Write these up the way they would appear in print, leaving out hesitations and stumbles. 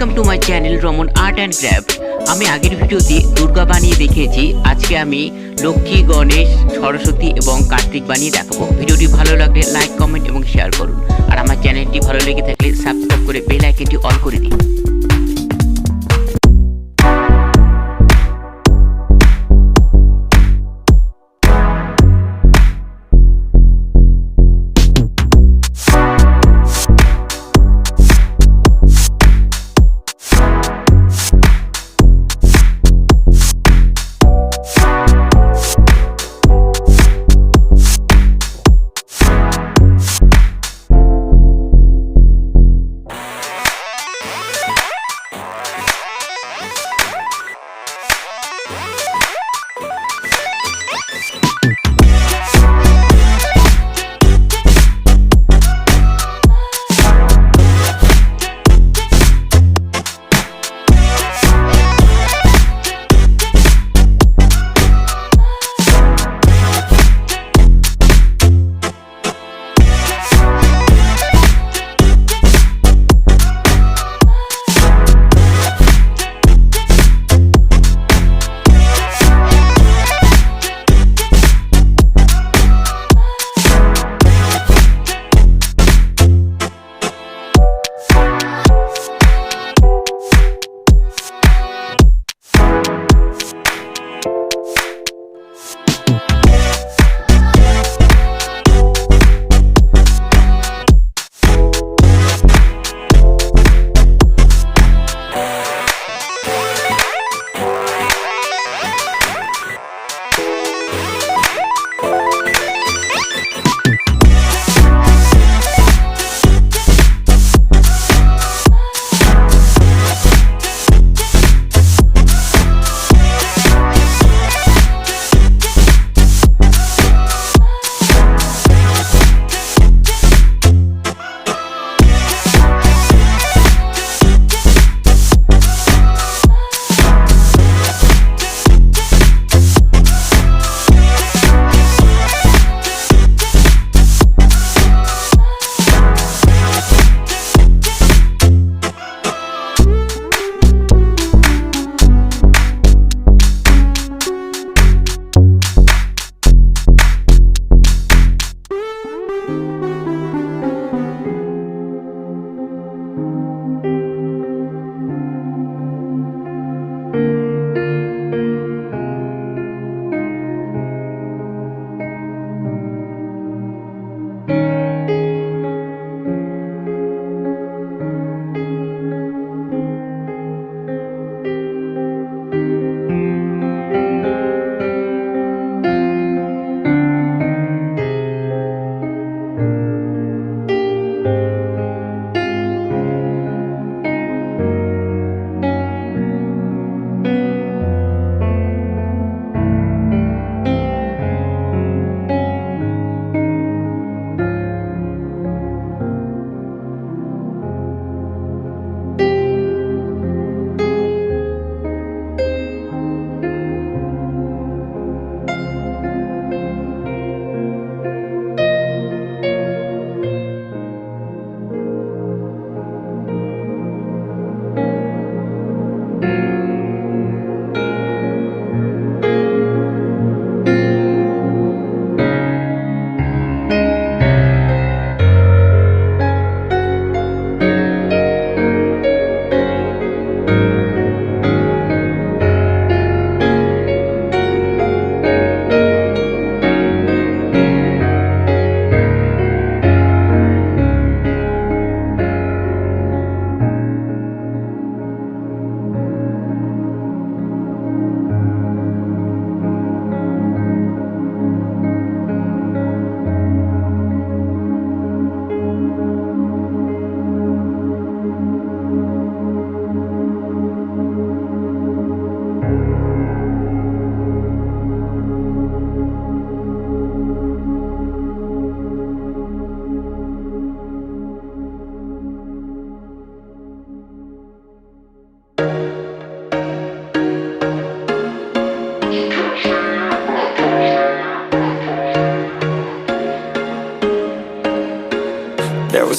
Welcome to my channel Raman art and craft. আমি আগের ভিডিওতে দুর্গা বানিয়ে দেখিয়েছি। আজকে আমি লক্ষ্মী, গণেশ, সরস্বতী এবং কার্তিক বানিয়ে দেখাবো। ভিডিওটি ভালো লাগলে লাইক, কমেন্ট এবং শেয়ার করুন। আর আমার চ্যানেলটি ভালো লেগে থাকলে সাবস্ক্রাইব করে বেল আইকনটি অল করে দিন।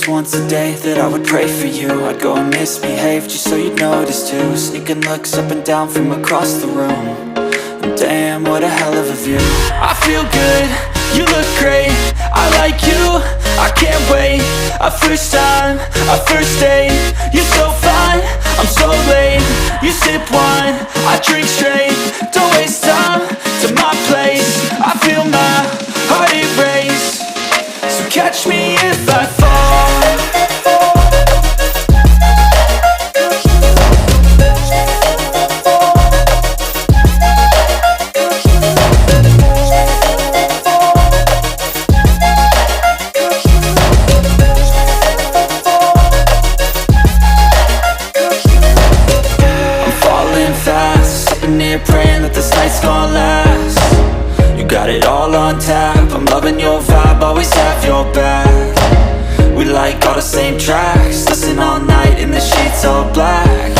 just once a day that I would pray for you. I'd go and misbehave just so you'd notice too. Sneaking looks up and down from across the room. And damn, what a hell of a view. I feel good, you look great, I like you, I can't wait. A first time, a first date. You're so fine, I'm so late. You sip wine, I drink straight. Don't waste time to my place. I feel my heart erase. So catch me if I fall. Praying that this night's gonna last. You got it all on tap, I'm loving your vibe, always have your back. We like all the same tracks, listen all night in the sheets all black.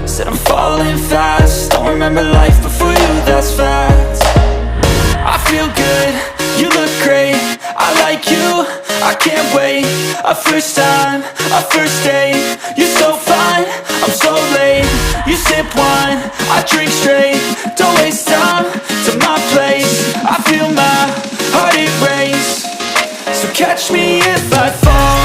Said I'm falling fast, don't remember life before you, that's fact. I feel good, you look great, I like you, I can't wait. A first time, a first date. You're so fine, I'm so late. You sip wine, I drink straight. Don't waste time to my place. I feel my heart erase. So catch me if I fall.